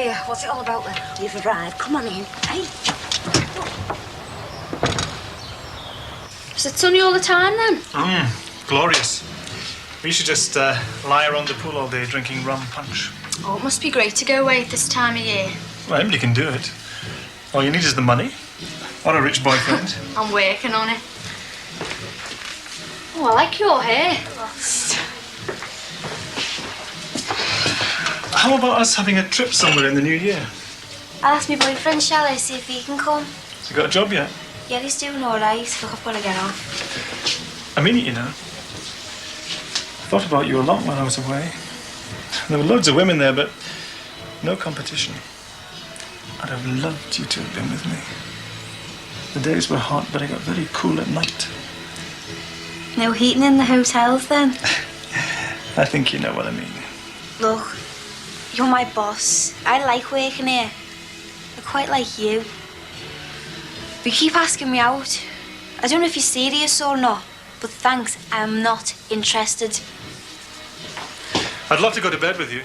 here. What's it all about then? You've arrived. Come on in. Hey. Is it sunny all the time then? Glorious. We should just lie around the pool all day drinking rum punch. Oh, it must be great to go away at this time of year. Well, anybody can do it. All you need is the money. Or a rich boyfriend. I'm working on it. Oh, I like your hair. How about us having a trip somewhere in the new year? I'll ask my boyfriend, shall I, see if he can come? You got a job yet? Yeah, he's doing all right. Look, I've got to get off. I mean it, you know. I thought about you a lot when I was away. There were loads of women there, but no competition. I'd have loved you to have been with me. The days were hot, but it got very cool at night. No heating in the hotels, then? I think you know what I mean. Look, you're my boss. I like working here. I quite like you. But you keep asking me out. I don't know if you're serious or not, but thanks, I'm not interested. I'd love to go to bed with you.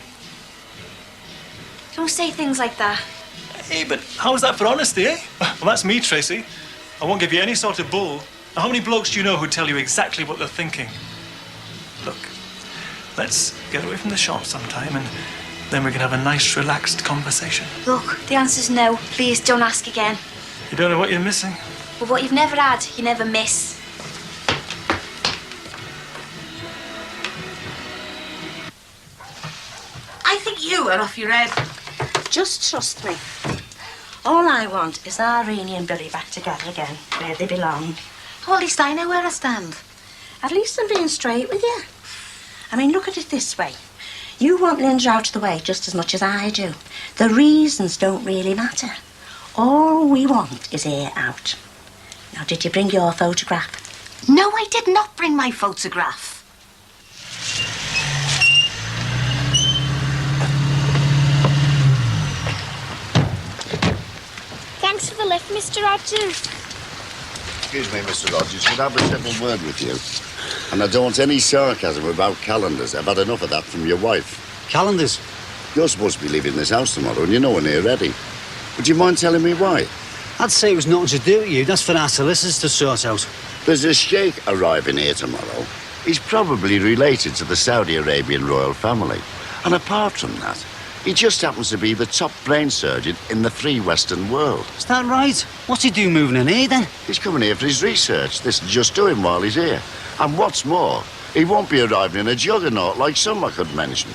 Don't say things like that. Hey, but how's that for honesty, eh? Well, that's me, Tracy. I won't give you any sort of bull. Now, how many blokes do you know who tell you exactly what they're thinking? Look, let's get away from the shop sometime and then we can have a nice, relaxed conversation. Look, the answer's no. Please don't ask again. You don't know what you're missing. But what you've never had, you never miss. I think you are off your head. Just trust me. All I want is Irene and Billy back together again, where they belong. Well, at least I know where I stand. At least I'm being straight with you. I mean, look at it this way. You want Linda out of the way just as much as I do. The reasons don't really matter. All we want is her out. Now, did you bring your photograph? No, I did not bring my photograph. Thanks for the lift, Mr. Rogers. Excuse me, Mr. Rogers, could I have a simple word with you? And I don't want any sarcasm about calendars. I've had enough of that from your wife. Calendars? You're supposed to be leaving this house tomorrow and you're nowhere near ready. Would you mind telling me why? I'd say it was nothing to do with you. That's for our solicitors to sort out. There's a sheikh arriving here tomorrow. He's probably related to the Saudi Arabian royal family. And apart from that, he just happens to be the top brain surgeon in the free Western world. Is that right? What's he doing moving in here, then? He's coming here for his research. This is just doing while he's here. And what's more, he won't be arriving in a juggernaut like some I could mention.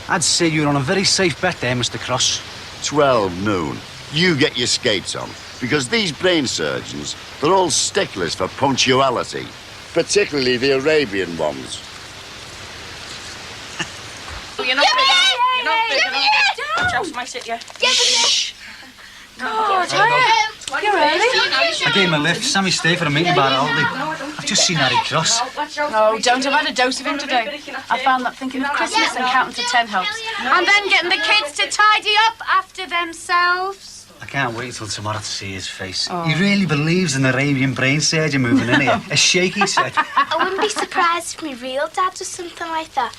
I'd say you're on a very safe bet there, Mr. Cross. 12 noon. You get your skates on. Because these brain surgeons, they're all sticklers for punctuality. Particularly the Arabian ones. You're not big enough. You're not big enough. Watch out, might hit you. Shh. God, you're early. I gave him a lift. Sammy stayed for a meeting about Aldi. I've just seen Harry Cross. No, don't. I've had a dose of him today. I found that thinking of Christmas and counting to 10 helps. And then getting the kids to tidy up after themselves. I can't wait till tomorrow to see his face. He really believes in the Arabian brain surgeon moving in here. A sheikh, he said. I wouldn't be surprised if my real dad was something like that.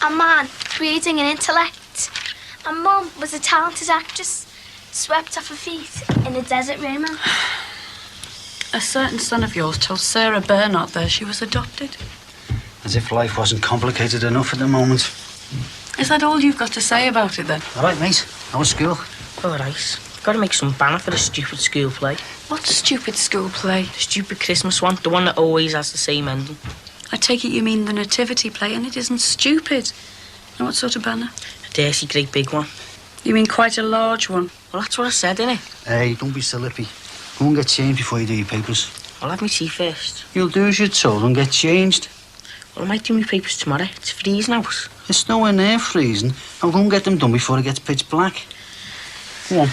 A man creating an intellect. And Mum was a talented actress, swept off her feet in a desert room. A certain son of yours told Sarah Bernhardt there she was adopted. As if life wasn't complicated enough at the moment. Is that all you've got to say about it then? All right, mate. How was school? All right. Got to make some banner for the stupid school play. What stupid school play? The stupid Christmas one, the one that always has the same ending. I take it you mean the nativity play, and it isn't stupid. And what sort of banner? A dirty, great big one. You mean quite a large one? Well, that's what I said, innit? Hey, don't be so lippy. Go and get changed before you do your papers. I'll have my tea first. You'll do as you're told and get changed. Well, I might do my papers tomorrow. It's freezing out. It's nowhere near freezing. I'll go and get them done before it gets pitch black. Go on.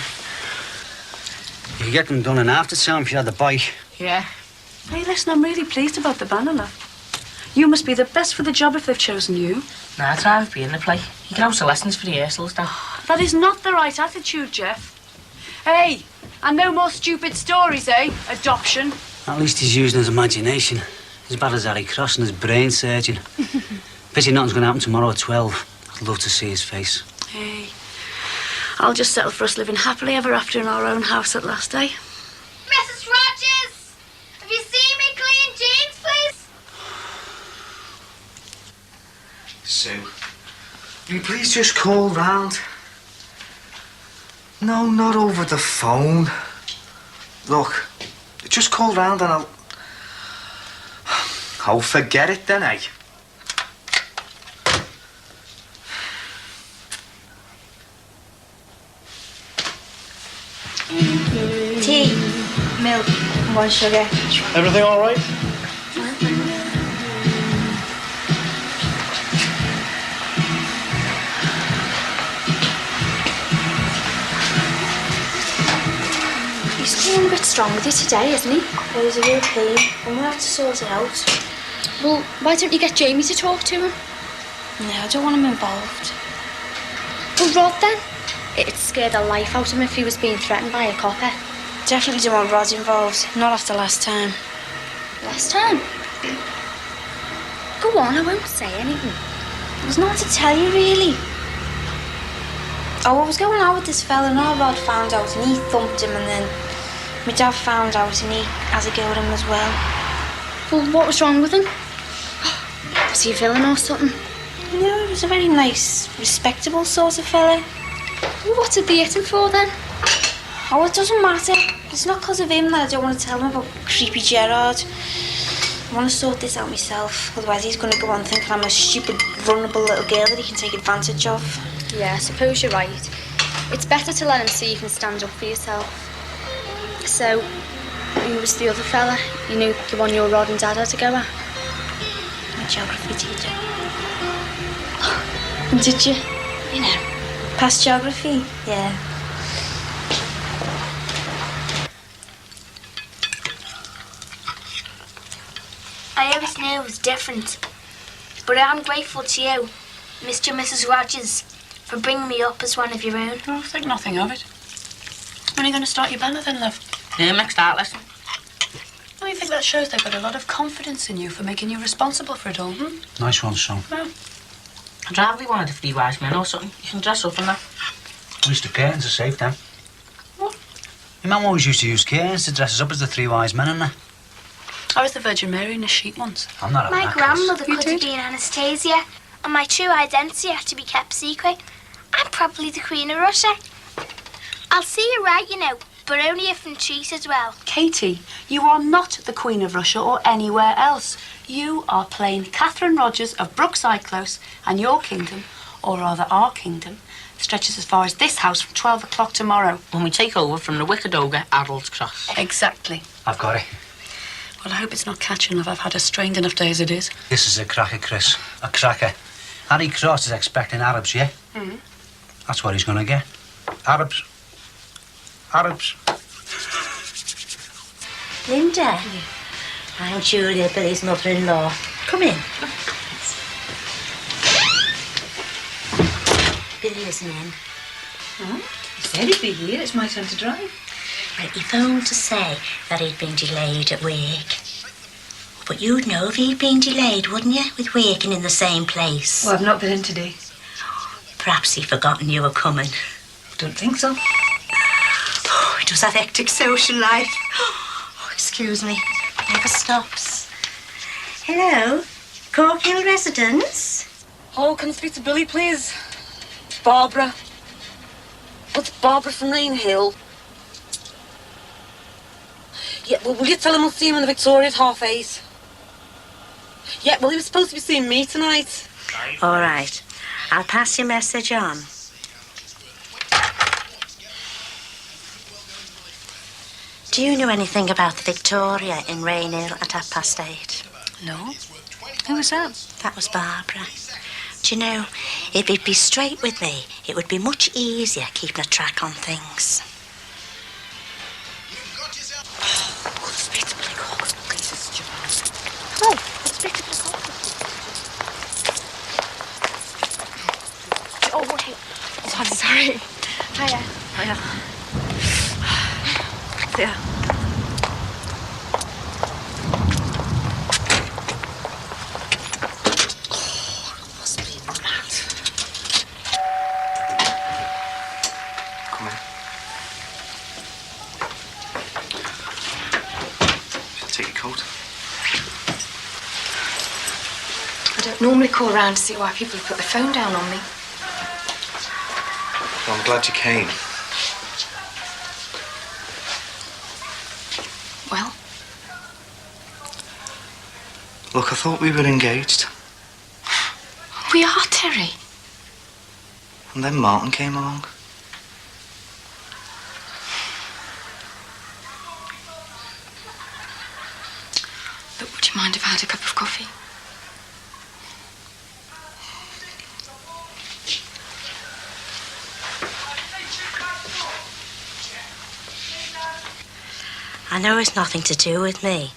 You can get them done in after time if you had the bike. Yeah. Hey, listen, I'm really pleased about the banner, love. You must be the best for the job if they've chosen you. Nah, I'd rather be in the play. You can have some lessons for rehearsals, Dan. That is not the right attitude, Jeff. Hey, and no more stupid stories, eh? Adoption. At least he's using his imagination. As bad as Harry Cross and his brain surgeon. Pity nothing's going to happen tomorrow at 12. I'd love to see his face. Hey, I'll just settle for us living happily ever after in our own house at last, eh? Mrs. Rogers! Have you seen me clean jeans, please? Sue, will you please just call round? No, not over the phone. Look, just call round and I'll... Oh, forget it then, eh? Tea, milk, and 1 sugar. Everything all right? He's feeling a bit strong with you today, isn't he? Well, he's a real pain. I'm gonna have to sort it out. Well, why don't you get Jamie to talk to him? No, I don't want him involved. Well, Rod then? It'd scare the life out of him if he was being threatened by a copper. Definitely don't want Rod involved. Not after last time. Last time? Go on, I won't say anything. There's not to tell you, really. Oh, I was going out with this fella and our Rod found out and he thumped him, and then my dad found out and he has a go at him as well. Well, what was wrong with him? Was he a villain or something? No, he was a very nice, respectable sort of fella. Well, what did they hit him for then? Oh, it doesn't matter. It's not because of him that I don't want to tell him about creepy Gerard. I want to sort this out myself, otherwise he's going to go on thinking I'm a stupid, vulnerable little girl that he can take advantage of. Yeah, I suppose you're right. It's better to let him see you can stand up for yourself. So, who was the other fella? You knew the one your Rod and Dad had to go at? My geography teacher. Did you? You know, past geography, yeah. I always knew it was different. But I'm grateful to you, Mr. and Mrs. Rogers, for bringing me up as one of your own. Oh, think nothing of it. When are you going to start your banner then, love? Next art lesson. I think that shows they've got a lot of confidence in you for making you responsible for it all, Nice one, son. Well, I'd rather be one of the 3 wise men or something. You can dress up in that. At least the curtains are safe then. What? Your mum always used to use curtains to dress us up as the 3 wise men, and that. I was the Virgin Mary in a sheet once. I'm not My that grandmother You could have did? been Anastasia, and my true identity had to be kept secret. I'm probably the Queen of Russia. I'll see you right, you know, but only if I'm treated well. Katie, you are not the Queen of Russia or anywhere else. You are plain Catherine Rogers of Brookside Close, and your kingdom, or rather our kingdom, stretches as far as this house from 12 o'clock tomorrow. When we take over from the Wicked Ogre, Harold's Cross. Exactly. I've got it. Well, I hope it's not catching, love. I've had a strained enough day as it is. This is a cracker, Chris. A cracker. Harry Cross is expecting Arabs, yeah? Mm-hmm. That's what he's going to get. Arabs. Arabs. Linda. I'm Julia, Billy's mother-in-law. Come in. Billy isn't in. He said he'd be here. It's my turn to drive. Well, he phoned to say that he'd been delayed at work. But you'd know if he'd been delayed, wouldn't you, with working in the same place? Well, I've not been in today. Perhaps he'd forgotten you were coming. Don't think so. Oh, he does have hectic social life. Oh, excuse me. Never stops. Hello, Cork Hill residents? Oh, can I speak to Billy, please? It's Barbara. What's Barbara from Rain Hill? Yeah, well, will you tell him we'll see him in the Victoria at 8:30? Yeah, well, he was supposed to be seeing me tonight. All right. I'll pass your message on. Do you know anything about the Victoria in Rain Hill at 8:30? No? Who was that? That was Barbara. Do you know, if he'd be straight with me, it would be much easier keeping a track on things. Oh, wait. Oh, I'm sorry. Hiya. Hiya. There. get your coat. I don't normally call round to see why people have put the phone down on me. Well, I'm glad you came. Well? Look, I thought we were engaged. We are, Terry. And then Martin came along. But would you mind if I had a cup of coffee? I know it's nothing to do with me,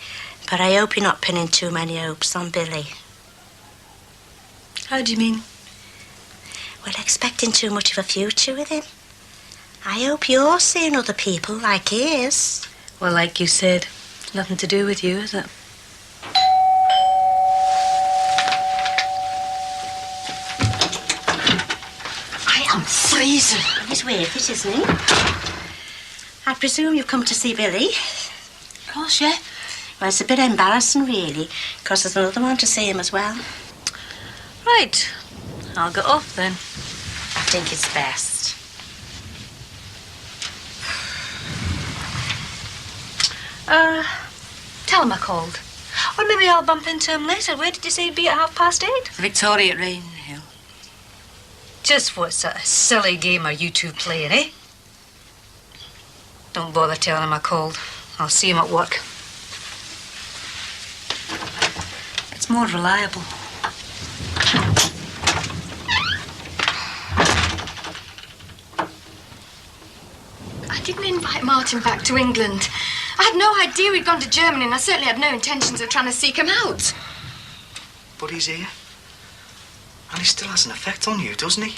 but I hope you're not pinning too many hopes on Billy. How do you mean? Well, expecting too much of a future with him. I hope you're seeing other people like he is. Well, like you said, nothing to do with you, is it? I am freezing. He's worth it, isn't he? I presume you've come to see Billy. Of course, yeah. Well, it's a bit embarrassing, really, because there's another one to see him as well. Right. I'll get off then. I think it's best. Tell him I called. Or maybe I'll bump into him later. Where did you say he'd be at 8:30? Victoria at Rainhill. Just what sort of silly game are you two playing, eh? Don't bother telling him I called. I'll see him at work. It's more reliable. I didn't invite Martin back to England. I had no idea he'd gone to Germany, and I certainly had no intentions of trying to seek him out. But he's here. And he still has an effect on you, doesn't he?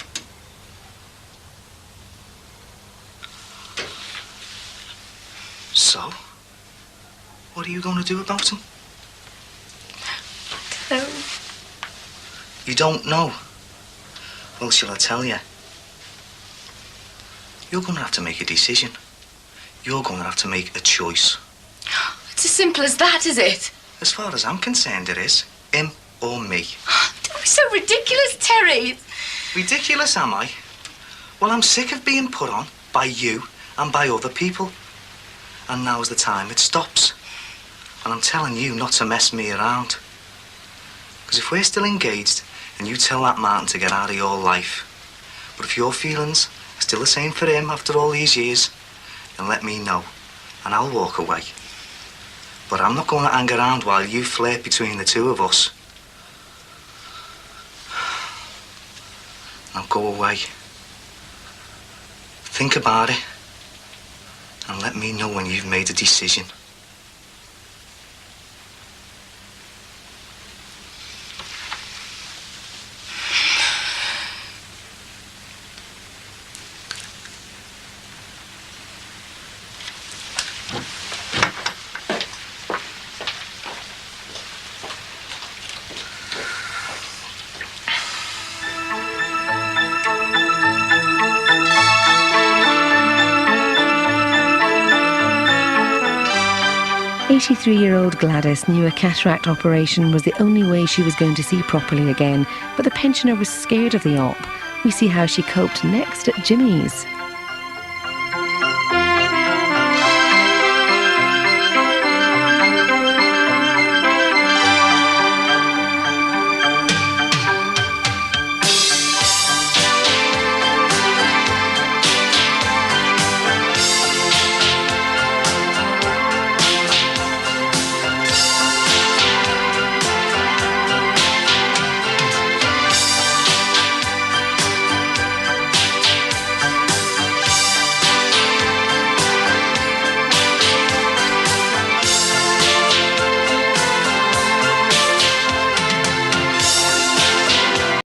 So, what are you going to do about him? No. You don't know? Well, shall I tell you? You're going to have to make a decision. You're going to have to make a choice. It's as simple as that, is it? As far as I'm concerned, it is. Him or me. Don't be so ridiculous, Terry. Ridiculous, am I? Well, I'm sick of being put on by you and by other people. And now's the time it stops. And I'm telling you not to mess me around. Because if we're still engaged and you tell that Martin to get out of your life, but if your feelings are still the same for him after all these years, then let me know and I'll walk away. But I'm not going to hang around while you flirt between the two of us. Now go away. Think about it. And let me know when you've made a decision. Year-old Gladys knew a cataract operation was the only way she was going to see properly again, but the pensioner was scared of the op. We see how she coped next at Jimmy's.